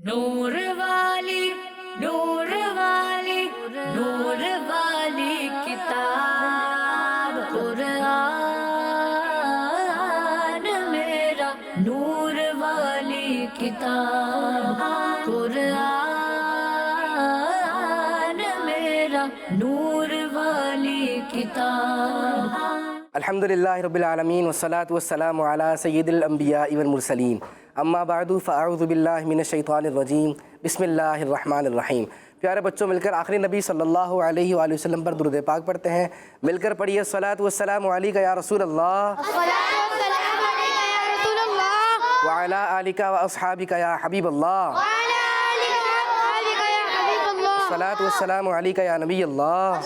نور والی نور والی نور والی کتاب قرآن میرا نور والی کتاب قرآن میرا نور والی کتاب. الحمدللہ رب العالمین والصلاة والسلام علی سید الانبیاء والمرسلین اما بعد فاعوذ باللہ من الشیطان الرجیم بسم اللہ الرحمن الرحیم. پیارے بچوں، مل کر آخری نبی صلی اللہ علیہ وآلہ وسلم پر درود پاک پڑھتے ہیں. مل کر پڑھیے الصلاۃ والسلام علیک یا رسول اللہ وعلی آلک واصحابک یا حبیب اللہ. الصلاۃ والسلام علیک یا نبی اللہ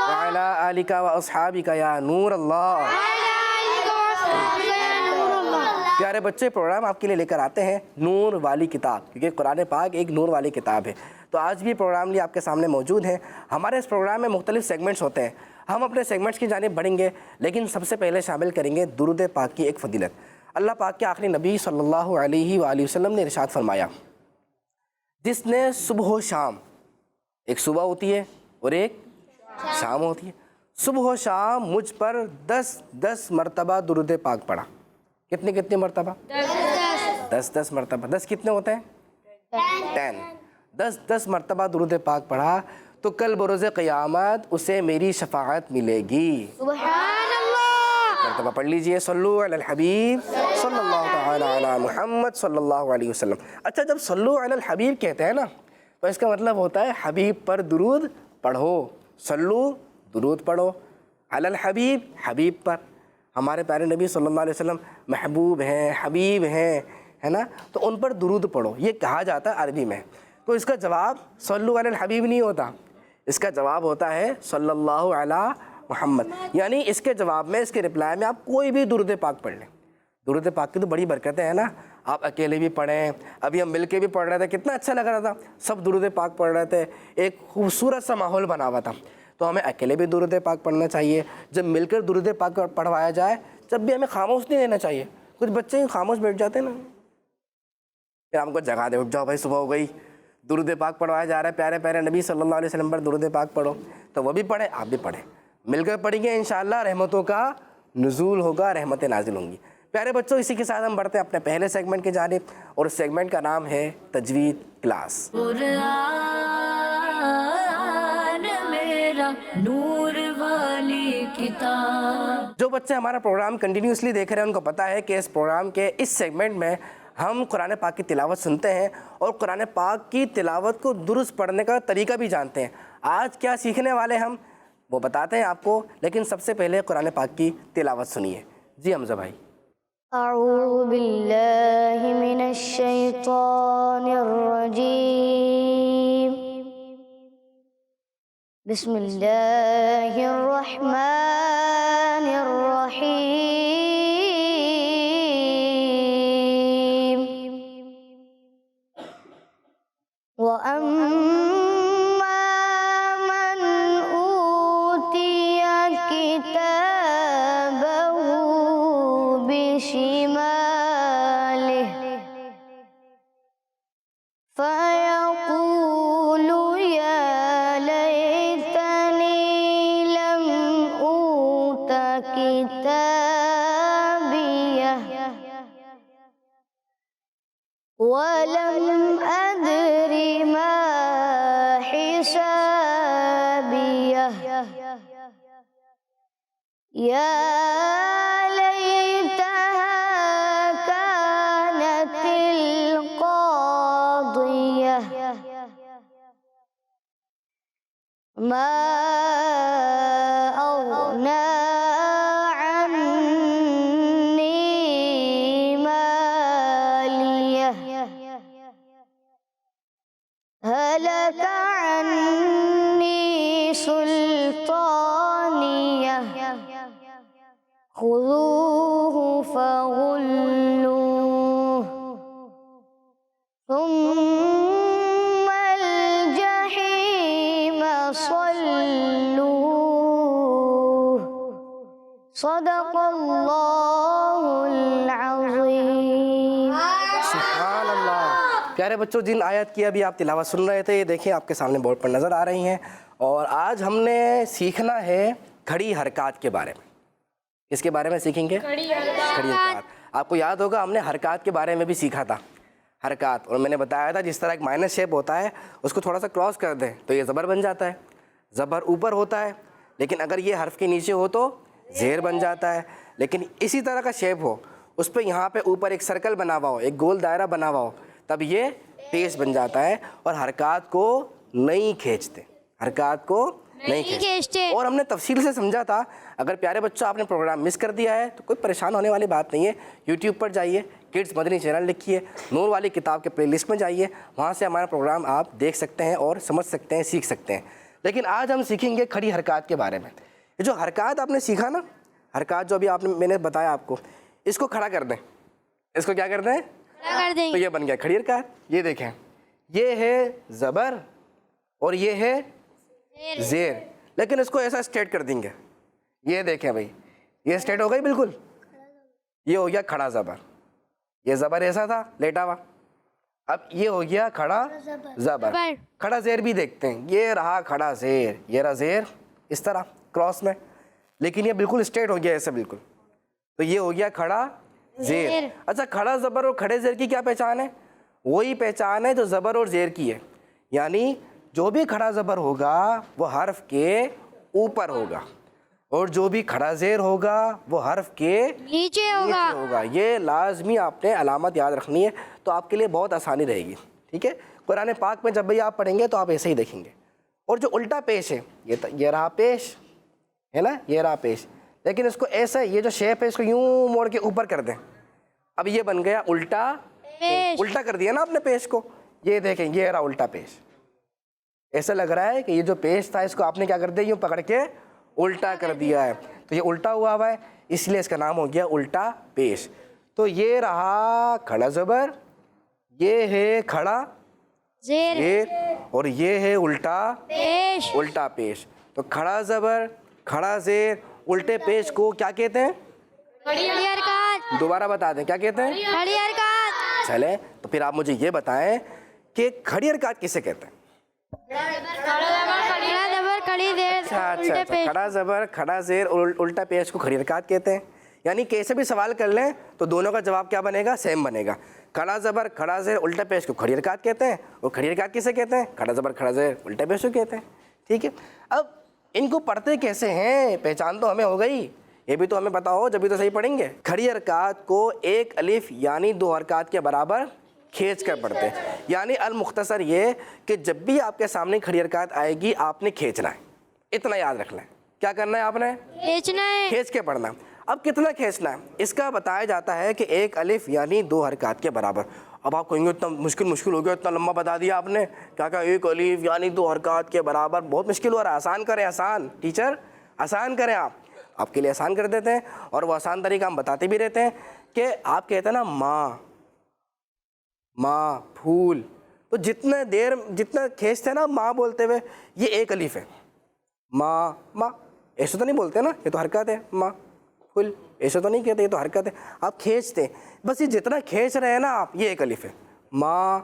وعلی آلک واصحابک یا نور اللہ. پیارے بچے، پروگرام آپ کے لیے لے کر آتے ہیں نور والی کتاب، کیونکہ قرآن پاک ایک نور والی کتاب ہے. تو آج بھی پروگرام لیے آپ کے سامنے موجود ہیں. ہمارے اس پروگرام میں مختلف سیگمنٹس ہوتے ہیں. ہم اپنے سیگمنٹس کی جانب بڑھیں گے، لیکن سب سے پہلے شامل کریں گے درود پاک کی ایک فضیلت. اللہ پاک کے آخری نبی صلی اللہ علیہ وآلہ وسلم نے ارشاد فرمایا، جس نے صبح و شام، ایک صبح ہوتی ہے اور ایک شام ہوتی ہے، صبح و شام مجھ پر 10 مرتبہ درود پاک پڑھا. کتنے مرتبہ؟ 10 مرتبہ. 10 کتنے ہوتے ہیں؟ 10. 10 مرتبہ درود پاک پڑھا تو کل بروز قیامت اسے میری شفاعت ملے گی. سبحان اللہ. مرتبہ پڑھ لیجئے، صلو علی الحبیب صلی اللہ تعالی علی محمد صلی اللہ علیہ وسلم. اچھا، جب صلو علی الحبیب کہتے ہیں نا، تو اس کا مطلب ہوتا ہے حبیب پر درود پڑھو. صلو، درود پڑھو، علی الحبیب، حبیب پر. ہمارے پیارے نبی صلی اللہ علیہ وسلم محبوب ہیں، حبیب ہیں، ہے نا، تو ان پر درود پڑھو، یہ کہا جاتا ہے عربی میں. تو اس کا جواب صلو علی الحبیب نہیں ہوتا، اس کا جواب ہوتا ہے صلی اللہ علی محمد. یعنی اس کے جواب میں، اس کے رپلائی میں آپ کوئی بھی درود پاک پڑھ لیں. درود پاک کی تو بڑی برکتیں ہیں نا. آپ اکیلے بھی پڑھیں، ابھی ہم مل کے بھی پڑھ رہے تھے، کتنا اچھا لگ رہا تھا، سب درود پاک پڑھ رہے تھے، ایک خوبصورت سا ماحول بنا ہوا تھا. تو ہمیں اکیلے بھی درود پاک پڑھنا چاہیے. جب مل کر درود پاک پڑھوایا جائے، جب بھی ہمیں خاموش نہیں رہنا چاہیے. کچھ بچے خاموش بیٹھ جاتے ہیں نا، پھر ہم کو جگا دے، اٹھ جاؤ بھائی، صبح ہو گئی، درود پاک پڑھوایا جا رہا ہے، پیارے پیارے نبی صلی اللہ علیہ وسلم پر درود پاک پڑھو. تو وہ بھی پڑھیں، آپ بھی پڑھیں، مل کر پڑھیں گے، انشاءاللہ رحمتوں کا نزول ہوگا، رحمتیں نازل ہوں گی. پیارے بچوں، اسی کے ساتھ ہم بڑھتے ہیں اپنے پہلے سیگمنٹ کی جانب، اور اس سیگمنٹ کا نام ہے تجوید کلاس. قرآن میرا نور والی کتاب. جو بچے ہمارا پروگرام کنٹینیوسلی دیکھ رہے ہیں ان کو پتہ ہے کہ اس پروگرام کے اس سیگمنٹ میں ہم قرآن پاک کی تلاوت سنتے ہیں اور قرآن پاک کی تلاوت کو درست پڑھنے کا طریقہ بھی جانتے ہیں. آج کیا سیکھنے والے ہم وہ بتاتے ہیں آپ کو، لیکن سب سے پہلے قرآن پاک کی تلاوت سنیے. جی حمزہ بھائی. اعوذ باللہ من الشیطان الرجیم. بسم اللہ الرحمن الرحیم. وَأَمَّا مَنْ أُوتِيَ كِتَابَهُ بِشِمَالِهِ فَيَقُولُ يَا لَيْتَنِي لَمْ أُوتَ كِتَابِيَهْ وَلَمْ أَدْرِ مَا حِسَابِيَهْ يَا لَيْتَهَا كَانَتِ الْقَاضِيَةَ مَا أَغْنَى عَنِّي مَالِيَهْ هَلَكَ عَنِّي سُلْطَانِيَهْ خُذُوهُ فَغُلُّوهُ ثُمَّ الْجَحِيمَ صَلُّوهُ. صدق اللہ العظیم. سبحان سبحان اللہ. پیارے بچوں، جن آیت کی ابھی آپ تلاوت سن رہے تھے، یہ دیکھیں آپ کے سامنے بورڈ پر نظر آ رہی ہیں. اور آج ہم نے سیکھنا ہے کھڑی حرکات کے بارے میں. اس کے بارے میں سیکھیں گے کھڑی حرکات. آپ کو یاد ہوگا ہم نے حرکات کے بارے میں بھی سیکھا تھا. حرکات، اور میں نے بتایا تھا جس طرح ایک مائنس شیپ ہوتا ہے اس کو تھوڑا سا کراس کر دیں تو یہ زبر بن جاتا ہے. زبر اوپر ہوتا ہے، لیکن اگر یہ حرف کے نیچے ہو تو زیر بن جاتا ہے. لیکن اسی طرح کا شیپ ہو، اس پہ یہاں پہ اوپر ایک سرکل بنا ہوا ہو، ایک گول دائرہ بنا ہوا ہو، تب یہ پیش بن جاتا ہے. اور حرکات کو نہیں کھینچتے، حرکات کو نہیں کھینچتے. اور ہم نے تفصیل سے سمجھا تھا. اگر پیارے بچوں آپ نے پروگرام مس کر دیا ہے تو کوئی پریشان ہونے والی بات نہیں ہے. یوٹیوب پر جائیے، کڈس مدنی چینل لکھیے، نور والی کتاب کے پلے لسٹ میں جائیے، وہاں سے ہمارا پروگرام آپ دیکھ سکتے ہیں اور سمجھ سکتے ہیں، سیکھ سکتے ہیں. لیکن آج ہم سیکھیں گے کھڑی حرکات کے بارے میں. یہ جو حرکات آپ نے سیکھا نا، حرکات جو ابھی میں نے بتایا آپ کو، اس کو کھڑا کر دیں. اس کو کیا کر دیں؟ تو یہ بن گیا کھڑی حرکات. یہ دیکھیں، یہ ہے زبر اور یہ ہے زیر، لیکن اس کو ایسا اسٹریٹ کر دیں گے. یہ دیکھیں بھائی، یہ اسٹریٹ ہو گئی بالکل. یہ ہو گیا کھڑا زبر. یہ زبر ایسا تھا لیٹا ہوا، اب یہ ہو گیا کھڑا زبر. کھڑا زیر بھی دیکھتے ہیں. یہ رہا کھڑا زیر، یہ رہا زیر اس طرح کراس میں، لیکن یہ بالکل اسٹریٹ ہو گیا ایسے بالکل. تو یہ ہو گیا کھڑا زیر. اچھا، کھڑا زبر اور کھڑے زیر کی کیا پہچان ہے؟ وہی پہچان ہے جو زبر اور زیر کی ہے. یعنی جو بھی کھڑا زبر ہوگا وہ حرف کے اوپر ہوگا، اور جو بھی کھڑا زیر ہوگا وہ حرف کے نیچے ہوگا. یہ لازمی آپ نے علامت یاد رکھنی ہے، تو آپ کے لیے بہت آسانی رہے گی. ٹھیک ہے، قرآن پاک میں جب بھی آپ پڑھیں گے تو آپ ایسے ہی دیکھیں گے. اور جو الٹا پیش ہے، یہ رہا پیش ہے نا، یہ رہا پیش، لیکن اس کو ایسا، یہ جو شیپ ہے اس کو یوں موڑ کے اوپر کر دیں. اب یہ بن گیا الٹا پیش. الٹا کر دیا نا آپ نے پیش کو. یہ دیکھیں، یہ رہا الٹا پیش. ایسا لگ رہا ہے کہ یہ جو پیش تھا اس کو آپ نے کیا کر دیا، یوں پکڑ کے الٹا کر دیا ہے. تو یہ الٹا ہوا ہے، اس لیے اس کا نام ہو گیا الٹا پیش. تو یہ رہا کھڑا زبر، یہ ہے کھڑا زیر، اور یہ ہے الٹا پیش. الٹا پیش. تو کھڑا زبر، کھڑا زیر، الٹے پیش کو کیا کہتے ہیں؟ کھڑی حرکات. دوبارہ بتا دیں کیا کہتے ہیں؟ کھڑی حرکات. چلیں تو پھر آپ مجھے یہ بتائیں کہ کھڑی حرکات کسے کہتے ہیں؟ اچھا، کھڑا زبر، کھڑا زیر اور الٹا پیش کو کھڑی حرکات کہتے ہیں. یعنی کیسے بھی سوال کر لیں تو دونوں کا جواب کیا بنے گا؟ سیم بنے گا. کھڑا زبر، کھڑا زیر، الٹا پیش کو کھڑی حرکات کہتے ہیں. اور کھڑی حرکات کسے کہتے ہیں؟ کھڑا زبر، کھڑا زیر، الٹا پیش کو کہتے ہیں. ٹھیک ہے، اب ان کو پڑھتے کیسے ہیں؟ پہچان تو ہمیں ہو گئی، یہ بھی تو ہمیں پتا ہو جبھی تو صحیح پڑھیں گے. کھڑی حرکات کو ایک الف یعنی دو حرکات کے برابر کھینچ کر پڑھتے ہیں. یعنی المختصر یہ کہ جب بھی آپ کے سامنے کھڑی حرکات آئے گی آپ نے کھینچنا ہے. اتنا یاد رکھ لیں. کیا کرنا ہے آپ نے؟ کھینچنا ہے، کھینچ کے پڑھنا. اب کتنا کھینچنا ہے اس کا بتایا جاتا ہے کہ ایک الف یعنی دو حرکات کے برابر. اب آپ کہیں گے اتنا مشکل ہو گیا، اتنا لمبا بتا دیا آپ نے. کیا کہا؟ ایک الف یعنی دو حرکات کے برابر. بہت مشکل ہو رہا ہے. آسان کریں، آسان. ٹیچر آسان کریں. آپ کے لیے آسان کر دیتے ہیں، اور وہ آسان طریقہ ہم بتاتے بھی رہتے ہیں. کہ آپ کہتے ہیں نا ماں پھول، تو جتنا کھینچتے ہیں نا ماں بولتے ہوئے، یہ ایک الف ہے. ماں ایسے تو نہیں بولتے نا، یہ تو حرکت ہے. ماں پھول ایسے تو نہیں کہتے، یہ تو حرکت ہے. آپ کھینچتے ہیں، بس یہ جتنا کھینچ رہے ہیں نا آپ، یہ ایک الف ہے. ماں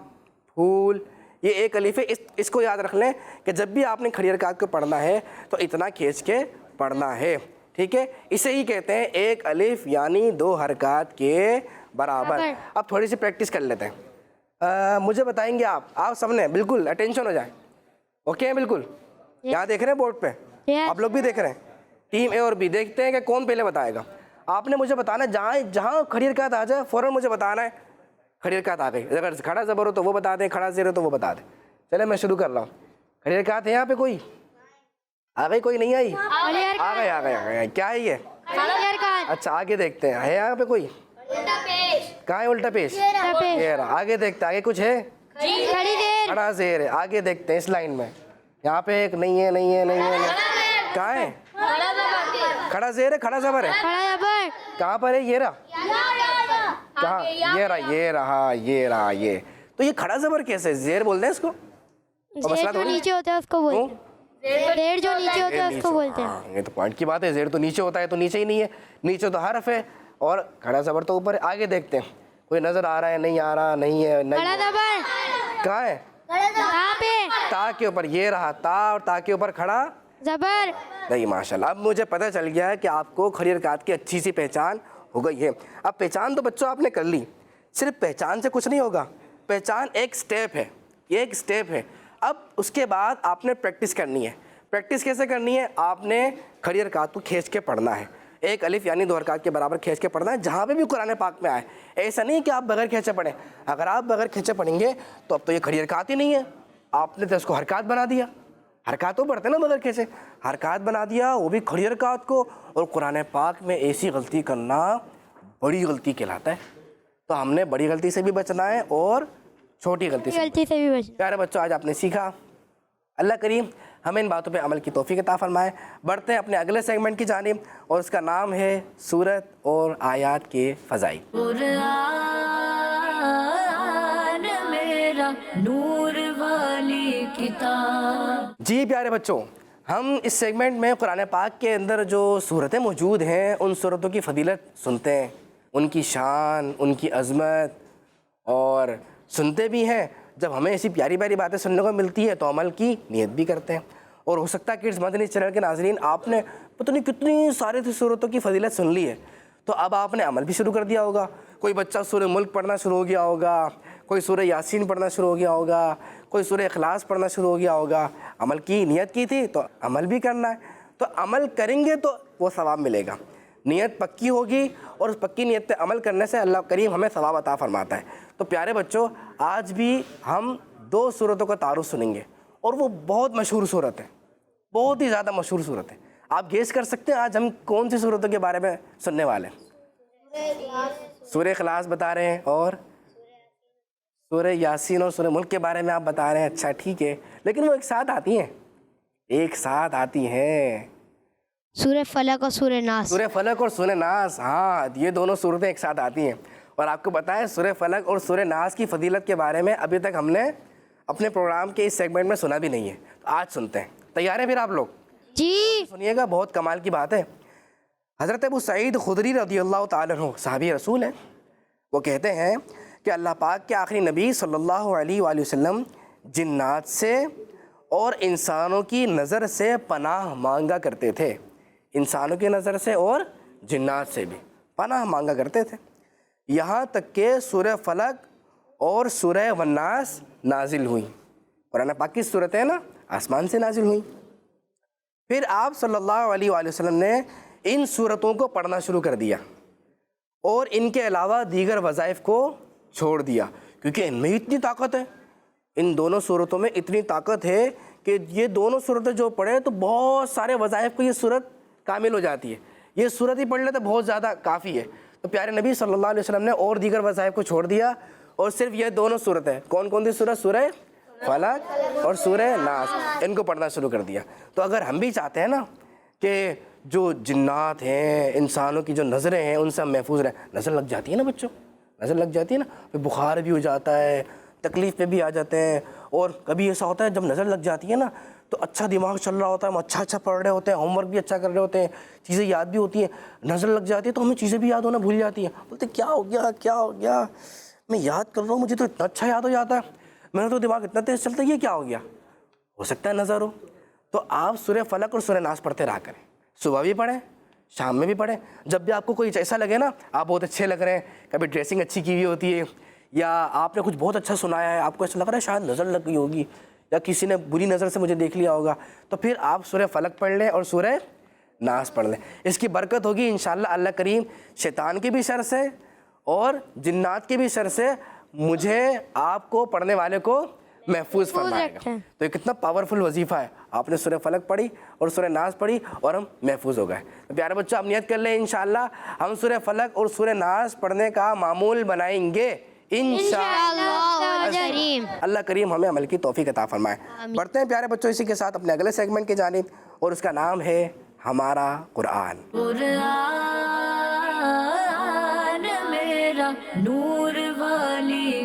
پھول، یہ ایک الف ہے. اس کو یاد رکھ لیں کہ جب بھی آپ نے کھڑی حرکات کو پڑھنا ہے تو اتنا کھینچ کے پڑھنا ہے. ٹھیک ہے، اسے ہی کہتے ہیں ایک الف یعنی دو حرکات کے برابر. اب تھوڑی سی پریکٹس کر لیتے ہیں. مجھے بتائیں گے آپ سب نے بالکل اٹینشن ہو جائے. اوکے، بالکل. یہاں دیکھ رہے ہیں بورڈ پہ، آپ لوگ بھی دیکھ رہے ہیں. ٹیم اے اور بی دیکھتے ہیں کہ کون پہلے بتائے گا. آپ نے مجھے بتانا جہاں کھڑی حرکات آ جائے فوراً مجھے بتانا ہے کھڑی حرکات آ گئی. اگر کھڑا زبر ہو تو وہ بتا دیں، کھڑا زیر ہو تو وہ بتا دیں. چلے میں شروع کر رہا ہوں. کھڑی حرکات ہے یہاں پہ؟ کوئی آ گئی؟ کوئی نہیں آئی؟ آ گئے. کیا ہے یہ؟ اچھا، آگے دیکھتے ہیں. ہے یہاں پہ کوئی؟ کہاں ہے الٹا پیش؟ یہ رہا. آگے دیکھتے ہیں، آگے کچھ ہے؟ کھڑا زیر ہے. آگے دیکھتے ہیں اس لائن میں. یہاں پہ ایک نہیں ہے. کہاں ہے؟ کھڑا زیر ہے، کھڑا زبر ہے. کہاں پر ہے؟ یہ رہا. کہاں؟ یہ رہا. یہ تو یہ کھڑا زبر کیسے؟ زیر بولتے ہیں اس کو. نیچے ہوتا ہے اس کو بولتے ہیں. زیر جو نیچے ہوتا ہے اس کو بولتے ہیں. یہ تو پوائنٹ کی بات ہے. زیر تو نیچے ہوتا ہے تو نیچے ہی نہیں ہے، نیچے تو حرف ہے، اور کھڑا زبر تو اوپر ہے. آگے دیکھتے ہیں کوئی نظر آ رہا ہے نہیں آ رہا نہیں ہے نہیں کھڑا ہے. زبر کہاں ہے کہاں پہ تا کے اوپر یہ رہا تا اور تا کے اوپر کھڑا زبر نہیں ماشاءاللہ. اب مجھے پتہ چل گیا ہے کہ آپ کو کھڑی حرکات کی اچھی سی پہچان ہو گئی ہے. اب پہچان تو بچوں آپ نے کر لی, صرف پہچان سے کچھ نہیں ہوگا, پہچان ایک سٹیپ ہے, یہ ایک سٹیپ ہے. اب اس کے بعد آپ نے پریکٹس کرنی ہے. پریکٹس کیسے کرنی ہے؟ آپ نے کھڑی حرکات کو کھینچ کے پڑھنا ہے, ایک الف یعنی 2 حرکات کے برابر کھینچ کے پڑھنا ہے جہاں پہ بھی قرآن پاک میں آئے. ایسا نہیں کہ آپ بغیر کھینچے پڑھیں. اگر آپ بغیر کھینچے پڑھیں گے تو اب تو یہ کھڑی حرکات ہی نہیں ہے, آپ نے تو اس کو حرکات بنا دیا. حرکات تو پڑھتے ہیں نا بغیر کھینچے, حرکات بنا دیا وہ بھی کھڑی حرکات کو. اور قرآن پاک میں ایسی غلطی کرنا بڑی غلطی کہلاتا ہے. تو ہم نے بڑی غلطی سے بھی بچنا ہے اور چھوٹی غلطی سے. غلطی سے بھی بچ. پیارے بچوں آج آپ نے سیکھا, اللہ کریم ہمیں ان باتوں پہ عمل کی توفیق عطا فرمائے. بڑھتے ہیں اپنے اگلے سیگمنٹ کی جانب اور اس کا نام ہے سورت اور آیات کے فضائل. قرآن میرا نور والی کتاب. جی پیارے بچوں, ہم اس سیگمنٹ میں قرآن پاک کے اندر جو صورتیں موجود ہیں ان صورتوں کی فضیلت سنتے ہیں, ان کی شان, ان کی عظمت, اور سنتے بھی ہیں. جب ہمیں ایسی پیاری پیاری باتیں سننے کو ملتی ہے تو عمل کی نیت بھی کرتے ہیں. اور ہو سکتا ہے کہ اس مدنی چینل کے ناظرین آپ نے پتہ نہیں کتنی سارے صورتوں کی فضیلت سن لی ہے, تو اب آپ نے عمل بھی شروع کر دیا ہوگا. کوئی بچہ سورہ ملک پڑھنا شروع ہو گیا ہوگا, کوئی سورہ یاسین پڑھنا شروع ہو گیا ہوگا, کوئی سورہ اخلاص پڑھنا شروع ہو گیا ہوگا. عمل کی نیت کی تھی تو عمل بھی کرنا ہے, تو عمل کریں گے تو وہ ثواب ملے گا. نیت پکی ہوگی اور اس پکی نیت پہ عمل کرنے سے اللہ کریم ہمیں ثواب عطا فرماتا ہے. تو پیارے بچوں آج بھی ہم 2 صورتوں کا تعارف سنیں گے اور وہ بہت مشہور صورت ہے, بہت ہی زیادہ مشہور صورت ہے. آپ گیس کر سکتے ہیں آج ہم کون سی صورتوں کے بارے میں سننے والے ہیں؟ سورہ اخلاص بتا رہے ہیں اور سورہ یاسین اور سورہ ملک کے بارے میں آپ بتا رہے ہیں. اچھا ٹھیک ہے, لیکن وہ ایک ساتھ آتی ہیں, ایک ساتھ آتی ہیں. سورہ فلق اور سورہ ناس. سورہ فلق اور سورہ ناس, ہاں یہ دونوں صورتیں ایک ساتھ آتی ہیں. اور آپ کو بتائیں سورہ فلق اور سورہ ناس کی فضیلت کے بارے میں ابھی تک ہم نے اپنے پروگرام کے اس سیگمنٹ میں سنا بھی نہیں ہے, تو آج سنتے ہیں. تیار ہیں پھر آپ لوگ؟ جی سنیے گا, بہت کمال کی بات ہے. حضرت ابو سعید خدری رضی اللہ تعالیٰ عنہ صحابی رسول ہیں. وہ کہتے ہیں کہ اللہ پاک کے آخری نبی صلی اللہ علیہ وآلہ وسلم جنات سے اور انسانوں کی نظر سے پناہ مانگا کرتے تھے. انسانوں کی نظر سے اور جنات سے بھی پناہ مانگا کرتے تھے, یہاں تک کہ سورہ فلق اور سورہ والناس نازل ہوئیں. قرآن پاک کی صورتیں نا آسمان سے نازل ہوئیں. پھر آپ صلی اللہ علیہ وآلہ وسلم نے ان صورتوں کو پڑھنا شروع کر دیا اور ان کے علاوہ دیگر وظائف کو چھوڑ دیا, کیونکہ ان میں اتنی طاقت ہے, ان دونوں صورتوں میں اتنی طاقت ہے کہ یہ دونوں صورتیں جو پڑھیں تو بہت سارے وظائف کو یہ صورت کامل ہو جاتی ہے. یہ صورت ہی پڑھ لے تو بہت زیادہ کافی ہے. تو پیارے نبی صلی اللہ علیہ وسلم نے اور دیگر وظائف کو چھوڑ دیا اور صرف یہ دونوں صورتیں, کون کون سی صورت؟ سورہ فلق اور سورہ ناس, ان کو پڑھنا شروع کر دیا. تو اگر ہم بھی چاہتے ہیں نا کہ جو جنات ہیں, انسانوں کی جو نظریں ہیں ان سے ہم محفوظ رہیں. نظر لگ جاتی ہے نا بچوں, نظر لگ جاتی ہے نا, پھر بخار بھی ہو جاتا ہے, تکلیف پہ بھی آ جاتے ہیں. اور کبھی ایسا ہوتا ہے جب نظر لگ جاتی ہے نا تو اچھا دماغ چل رہا ہوتا ہے, ہم اچھا پڑھ رہے ہوتے ہیں, ہوم ورک بھی اچھا کر رہے ہوتے ہیں, چیزیں یاد بھی ہوتی ہیں. نظر لگ جاتی ہے تو ہمیں چیزیں بھی یاد ہونا بھول جاتی ہیں. بولتے کیا ہو گیا, میں یاد کر رہا ہوں, مجھے تو اتنا اچھا یاد ہو جاتا ہے, میرا تو دماغ اتنا تیز چلتا ہے, یہ کیا ہو گیا؟ ہو سکتا ہے نظر ہو. تو آپ سورہ فلق اور سورہ ناس پڑھتے رہا کریں, صبح بھی پڑھیں, شام میں بھی پڑھیں. جب بھی آپ کو کوئی ایسا لگے نا آپ بہت اچھے لگ رہے ہیں, کبھی ڈریسنگ اچھی کی ہوئی ہوتی ہے یا آپ نے کچھ بہت اچھا سنایا ہے, آپ کو ایسا لگ رہا ہے شاید نظر لگ گئی ہوگی یا کسی نے بری نظر سے مجھے دیکھ لیا ہوگا, تو پھر آپ سورہ فلق پڑھ لیں اور سورہ ناس پڑھ لیں. اس کی برکت ہوگی انشاءاللہ. اللہ کریم شیطان کی بھی شر سے اور جنات کی بھی شر سے مجھے آپ کو پڑھنے والے کو محفوظ فرمائے گا. تو یہ کتنا پاورفل وظیفہ ہے. آپ نے سورہ فلق پڑھی اور سورہ ناس پڑھی اور ہم محفوظ ہو گئے. تو پیارے بچوں آپ نیت کر لیں انشاءاللہ ہم سورہ فلق اور سورہ ناس پڑھنے کا معمول بنائیں گے انشاءاللہ. اللہ کریم ہمیں عمل کی توفیق عطا فرمائے. بڑھتے ہیں پیارے بچوں اسی کے ساتھ اپنے اگلے سیگمنٹ کی جانب اور اس کا نام ہے ہمارا قرآن. قرآن میرا نور والی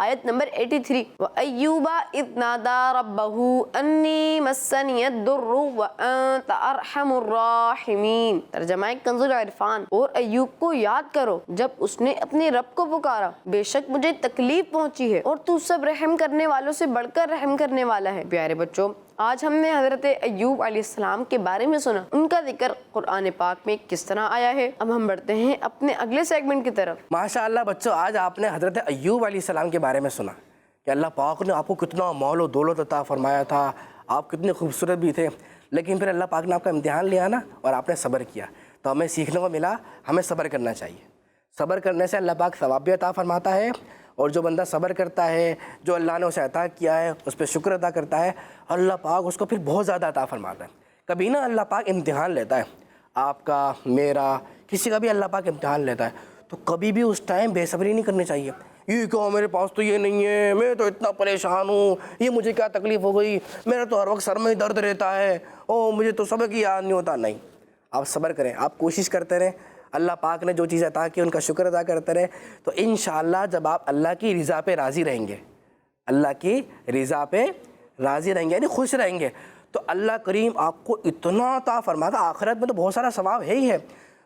آیت نمبر 83 وَأَيُّوبَ إِذْ نَادَى رَبَّهُ أَنِّي مَسَّنِيَ الضُّرُّ وَأَنْتَ أَرْحَمُ الرَّاحِمِينَ۔ ترجمہ کنز العرفان، اور ایوب کو یاد کرو جب اس نے اپنے رب کو پکارا، بے شک مجھے تکلیف پہنچی ہے اور تو سب رحم کرنے والوں سے بڑھ کر رحم کرنے والا ہے۔ پیارے بچوں، آج ہم نے حضرت ایوب علیہ السلام کے بارے میں سنا، ان کا ذکر قرآن پاک میں کس طرح آیا ہے۔ اب ہم بڑھتے ہیں اپنے اگلے سیگمنٹ کی طرف۔ ماشاءاللہ بچوں، آج آپ نے حضرت ایوب علیہ السلام کے بارے میں سنا کہ اللہ پاک نے آپ کو کتنا مال و دولت عطا فرمایا تھا، آپ کتنے خوبصورت بھی تھے، لیکن پھر اللہ پاک نے آپ کا امتحان لیا نا اور آپ نے صبر کیا، تو ہمیں سیکھنے کو ملا ہمیں صبر کرنا چاہیے۔ صبر کرنے سے اللہ پاک ثواب بھی عطا فرماتا ہے، اور جو بندہ صبر کرتا ہے، جو اللہ نے اسے عطا کیا ہے اس پہ شکر ادا کرتا ہے، اللہ پاک اس کو پھر بہت زیادہ عطا فرماتا ہے۔ کبھی نا اللہ پاک امتحان لیتا ہے، آپ کا، میرا، کسی کا بھی اللہ پاک امتحان لیتا ہے، تو کبھی بھی اس ٹائم بے صبری نہیں کرنی چاہیے۔ یہ کہو میرے پاس تو یہ نہیں ہے، میں تو اتنا پریشان ہوں، یہ مجھے کیا تکلیف ہو گئی، میرا تو ہر وقت سر میں درد رہتا ہے، او مجھے تو سبق ہی یاد نہیں ہوتا۔ نہیں، آپ صبر کریں، آپ کوشش کرتے رہیں، اللہ پاک نے جو چیز عطا کی ان کا شکر ادا کرتے رہیں، تو انشاءاللہ جب آپ اللہ کی رضا پہ راضی رہیں گے، اللہ کی رضا پہ راضی رہیں گے یعنی خوش رہیں گے، تو اللہ کریم آپ کو اتنا عطا فرمائے گا، آخرت میں تو بہت سارا ثواب ہے ہی ہے،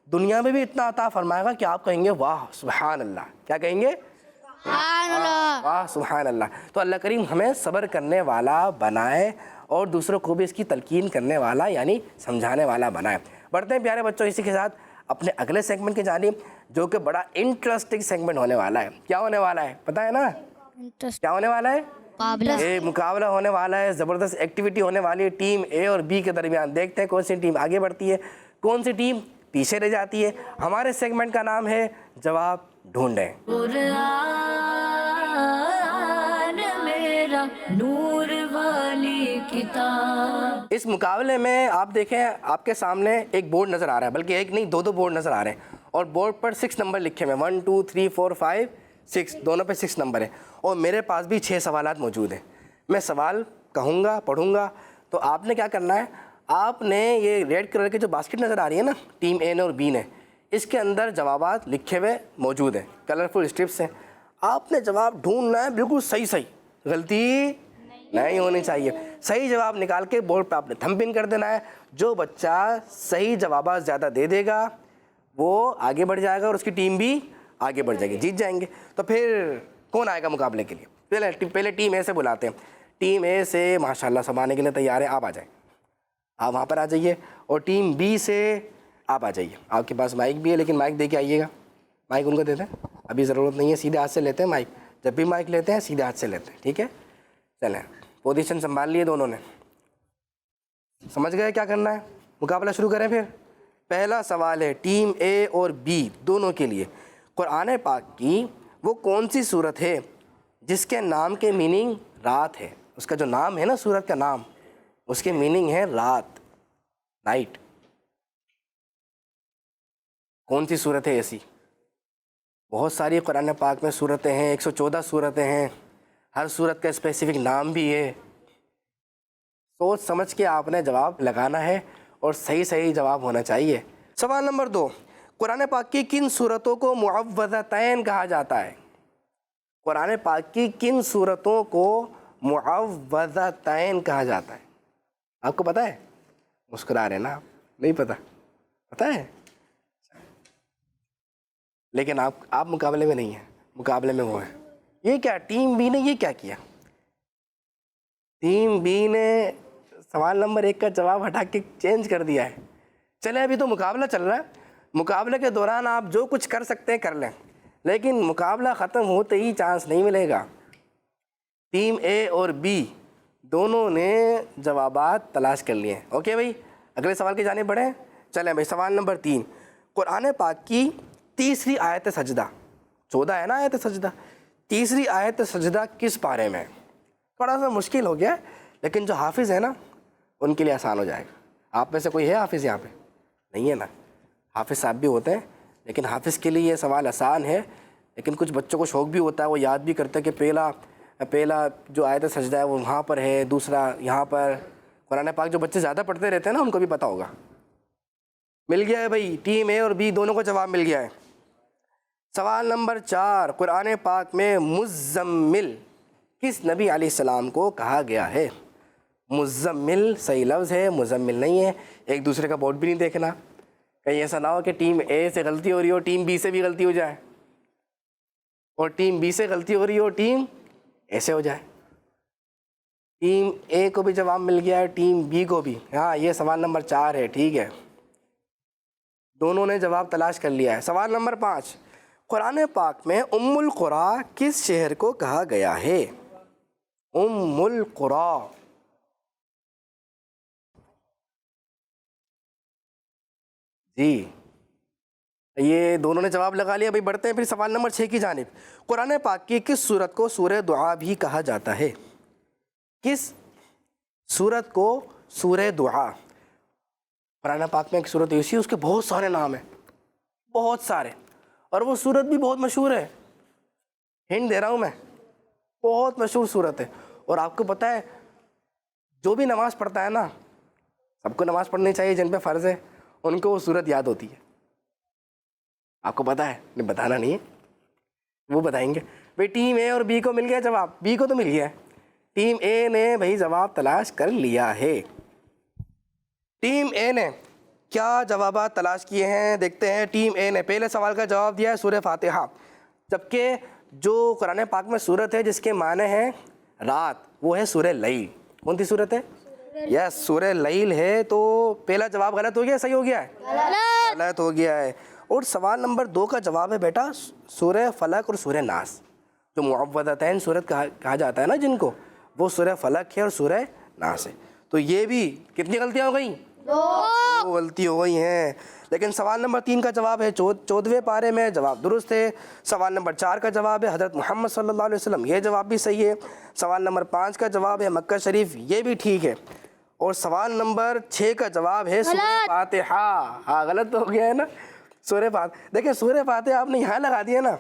دنیا میں بھی اتنا عطا فرمائے گا کہ آپ کہیں گے واہ سبحان اللہ۔ کیا کہیں گے؟ واہ سبحان اللہ۔ تو اللہ کریم ہمیں صبر کرنے والا بنائے اور دوسروں کو بھی اس کی تلقین کرنے والا یعنی سمجھانے والا بنائے۔ بڑھتے ہیں پیارے بچوں اسی کے ساتھ اپنے اگلے سیگمنٹ کی جانب، جو کہ بڑا انٹرسٹنگ سیگمنٹ ہونے والا ہے۔ کیا ہونے والا ہے پتہ ہے نا؟ کیا ہونے والا ہے؟ مقابلہ ہونے والا ہے، زبردست ایکٹیویٹی ہونے والی ہے ٹیم اے اور بی کے درمیان۔ دیکھتے ہیں کون سی ٹیم آگے بڑھتی ہے، کون سی ٹیم پیچھے رہ جاتی ہے۔ ہمارے سیگمنٹ کا نام ہے جواب ڈھونڈیں۔ قرآن میرا نور والی کتاب۔ اس مقابلے میں آپ دیکھیں آپ کے سامنے ایک بورڈ نظر آ رہا ہے، بلکہ ایک نہیں دو بورڈ نظر آ رہے ہیں، اور بورڈ پر 6 نمبر لکھے ہوئے ہیں، 1 2 3 4 5 6، دونوں پہ 6 نمبر ہیں، اور میرے پاس بھی 6 سوالات موجود ہیں۔ میں سوال کہوں گا، پڑھوں گا، تو آپ نے کیا کرنا ہے، آپ نے یہ ریڈ کلر کی جو باسکٹ نظر آ رہی ہے نا ٹیم اے نے اور بی نے، اس کے اندر جوابات لکھے ہوئے موجود ہیں، کلرفل اسٹرپس ہیں، آپ نے جواب ڈھونڈنا ہے بالکل صحیح، غلطی نہیں ہونی چاہیے، صحیح جواب نکال کے بورڈ پہ آپ نے تھم پن کر دینا ہے۔ جو بچہ صحیح جوابات زیادہ دے دے گا وہ آگے بڑھ جائے گا اور اس کی ٹیم بھی آگے بڑھ جائے گی، جیت جائیں گے۔ تو پھر کون آئے گا مقابلے کے لیے؟ پہلے ٹیم اے سے بلاتے ہیں، ٹیم اے سے ماشاءاللہ سب آنے کے لیے تیار ہے، آپ آ جائیں، آپ وہاں پر آ جائیے، اور ٹیم بی سے آپ آ جائیے۔ آپ کے پاس مائک بھی ہے لیکن مائک دے کے آئیے گا، مائک ان کو دیتے ہیں، ابھی ضرورت نہیں ہے، سیدھے ہاتھ سے لیتے ہیں مائک، جب بھی مائک لیتے ہیں سیدھے ہاتھ سے لیتے ہیں، ٹھیک ہے؟ چلیں، پوزیشن سنبھال لیے دونوں نے، سمجھ گئے کیا کرنا ہے؟ مقابلہ شروع کریں پھر۔ پہلا سوال ہے ٹیم اے اور بی دونوں کے لیے، قرآن پاک کی وہ کون سی سورت ہے جس کے نام کے میننگ رات ہے؟ اس کا جو نام ہے نا سورت کا نام، اس کے میننگ ہے رات، نائٹ۔ کون سی سورت ہے ایسی؟ بہت ساری قرآن پاک میں سورتیں ہیں، 114 سورتیں ہیں، ہر سورت کا اسپیسیفک نام بھی ہے۔ سوچ سمجھ کے آپ نے جواب لگانا ہے اور صحیح جواب ہونا چاہیے۔ سوال نمبر 2، قرآن پاک کی کن سورتوں کو معوذتین کہا جاتا ہے؟ قرآن پاک کی کن سورتوں کو معوذتین کہا جاتا ہے؟ آپ کو پتہ ہے؟ مسکرا رہے نا آپ، نہیں پتہ؟ پتہ ہے؟ لیکن آپ مقابلے میں نہیں ہیں، مقابلے میں وہ ہیں۔ یہ کیا ٹیم بی نے یہ کیا کیا؟ ٹیم بی نے سوال نمبر 1 کا جواب ہٹا کے چینج کر دیا ہے۔ چلیں ابھی تو مقابلہ چل رہا ہے، مقابلے کے دوران آپ جو کچھ کر سکتے ہیں کر لیں، لیکن مقابلہ ختم ہوتے ہی چانس نہیں ملے گا۔ ٹیم اے اور بی دونوں نے جوابات تلاش کر لیے ہیں، اوکے بھائی؟ اگلے سوال کی جانب بڑھیں۔ چلیں بھائی، سوال نمبر 3، قرآن پاک کی تیسری آیت سجدہ، 14 ہے نا آیت سجدہ، تیسری آیت سجدہ کس پارے میں؟ تھوڑا سا مشکل ہو گیا، لیکن جو حافظ ہے نا ان کے لیے آسان ہو جائے گا۔ آپ میں سے کوئی ہے حافظ یہاں پہ؟ نہیں ہے نا؟ حافظ صاحب بھی ہوتے ہیں، لیکن حافظ کے لیے یہ سوال آسان ہے، لیکن کچھ بچوں کو شوق بھی ہوتا ہے، وہ یاد بھی کرتے ہیں کہ پہلا جو آیت سجدہ ہے وہ وہاں پر ہے، دوسرا یہاں پر۔ قرآن پاک جو بچے زیادہ پڑھتے رہتے ہیں نا ان کو بھی پتہ ہوگا۔ مل گیا ہے بھائی، ٹیم اے اور بی دونوں کو جواب مل گیا ہے۔ سوال نمبر 4، قرآن پاک میں مزمل کس نبی علیہ السلام کو کہا گیا ہے؟ مزمل صحیح لفظ ہے، مزمل نہیں ہے۔ ایک دوسرے کا بورڈ بھی نہیں دیکھنا، کہیں ایسا نہ ہو کہ ٹیم اے سے غلطی ہو رہی ہو ٹیم بی سے بھی غلطی ہو جائے، اور ٹیم بی سے غلطی ہو رہی ہو ٹیم اے سے ہو جائے۔ ٹیم اے کو بھی جواب مل گیا ہے، ٹیم بی کو بھی۔ ہاں یہ سوال نمبر 4 ہے، ٹھیک ہے، دونوں نے جواب تلاش کر لیا ہے۔ سوال نمبر 5، قرآن پاک میں ام القریٰ کس شہر کو کہا گیا ہے؟ ام القریٰ، جی یہ دونوں نے جواب لگا لیا۔ بھائی بڑھتے ہیں پھر سوال نمبر 6 کی جانب۔ قرآن پاک کی کس سورت کو سورہ دعا بھی کہا جاتا ہے؟ کس سورت کو سورہ دعا؟ قرآن پاک میں ایک سورت ایسی ہے اس کے بہت سارے نام ہیں، بہت سارے، اور وہ سورت بھی بہت مشہور ہے، ہنٹ دے رہا ہوں میں، بہت مشہور سورت ہے۔ اور آپ کو پتہ ہے جو بھی نماز پڑھتا ہے نا، سب کو نماز پڑھنی چاہیے جن پہ فرض ہے، ان کو وہ سورت یاد ہوتی ہے۔ آپ کو پتہ ہے، نہیں بتانا نہیں ہے، وہ بتائیں گے۔ بھئی ٹیم اے اور بی کو مل گیا جواب، بی کو تو مل گیا ہے، ٹیم اے نے بھئی جواب تلاش کر لیا ہے۔ ٹیم اے نے کیا جوابات تلاش کیے ہیں دیکھتے ہیں۔ ٹیم اے نے پہلے سوال کا جواب دیا ہے سورہ فاتحہ، جبکہ جو قرآن پاک میں سورت ہے جس کے معنی ہیں رات، وہ ہے سورہ لیل۔ کون سی سورت ہے؟ یس سورہ لیل ہے، تو پہلا جواب غلط ہو گیا، صحیح ہو گیا ہے؟ غلط ہو گیا ہے۔ اور سوال نمبر 2 کا جواب ہے بیٹا سورہ فلق اور سورہ ناس، جو معوذتین سورت کہا جاتا ہے نا جن کو، وہ سورہ فلق ہے اور سورہ ناس ہے۔ تو یہ بھی کتنی غلطیاں ہو گئیں؟ 2 غلطی ہو گئی ہیں۔ لیکن سوال نمبر 3 کا جواب ہے 14ویں پارے میں، جواب درست ہے۔ سوال نمبر 4 کا جواب ہے حضرت محمد صلی اللہ علیہ وسلم، یہ جواب بھی صحیح ہے۔ سوال نمبر 5 کا جواب ہے مکہ شریف، یہ بھی ٹھیک ہے۔ اور سوال نمبر 6 کا جواب ہے سورہ فاتحہ۔ ہاں غلط ہو گیا ہے نا، سورہ فاتحہ۔ دیکھیں سورہ فاتحہ آپ نے یہاں لگا دیا نا،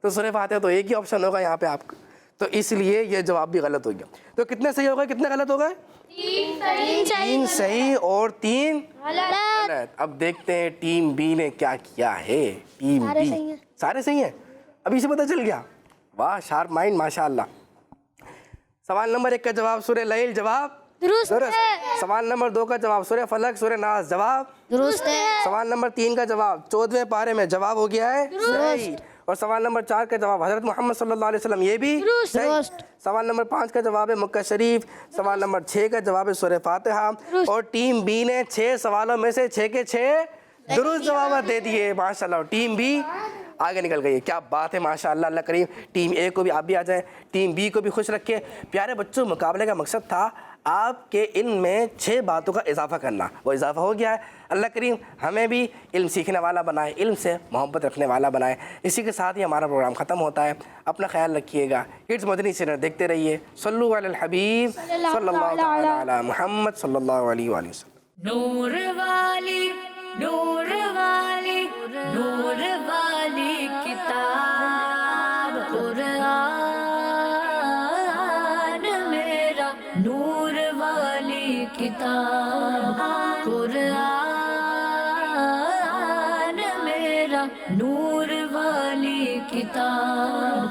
تو سورہ فاتحہ تو ایک ہی آپشن ہوگا یہاں پہ آپ کا، تو اس لیے یہ جواب بھی غلط ہو گیا۔ تو کتنے صحیح ہو گئے، کتنے غلط ہو گئے؟ 3 صحیح اور 3 غلط۔ اب دیکھتے ہیں ٹیم بی نے کیا کیا ہے۔ ٹیم بی سارے صحیح ہیں، ابھی سے پتہ چل گیا، واہ شارپ مائنڈ ماشاء اللہ۔ سوال نمبر 1 کا جواب سورہ لیل، جواب درست۔ سوال نمبر 2 کا جواب سورہ فلق سورہ ناس، جواب درست ہے۔ سوال نمبر 3 کا جواب 14ویں پارے میں، جواب ہو گیا ہے صحیح۔ اور سوال نمبر 4 کا جواب حضرت محمد صلی اللہ علیہ وسلم، یہ بھی صحیح۔ سوال نمبر 5 کا جواب ہے مکہ شریف۔ سوال نمبر 6 کا جواب ہے سورہ فاتحہ۔ اور ٹیم بی نے 6 سوالوں میں سے 6 کے 6 درست جوابات دے دیے، ماشاءاللہ۔ ٹیم بی آگے نکل گئی، کیا بات ہے ماشاءاللہ۔ اللہ کریم ٹیم اے کو بھی آپ بھی آ جائیں، ٹیم بی کو بھی خوش رکھے۔ پیارے بچوں، مقابلے کا مقصد تھا آپ کے علم میں 6 باتوں کا اضافہ کرنا، وہ اضافہ ہو گیا ہے۔ اللہ کریم ہمیں بھی علم سیکھنے والا بنائے، علم سے محبت رکھنے والا بنائے۔ اسی کے ساتھ ہی ہمارا پروگرام ختم ہوتا ہے۔ اپنا خیال رکھیے گا، کڈز مدنی چینل دیکھتے رہیے۔ صلو علی الحبیب صلی اللہ تعالی علی محمد صلی اللہ علیہ وآلہ وسلم۔ نور والی نور والی نور والی کتاب قرآن میرا، نور والی کتاب قرآن میرا، نور والی کتاب۔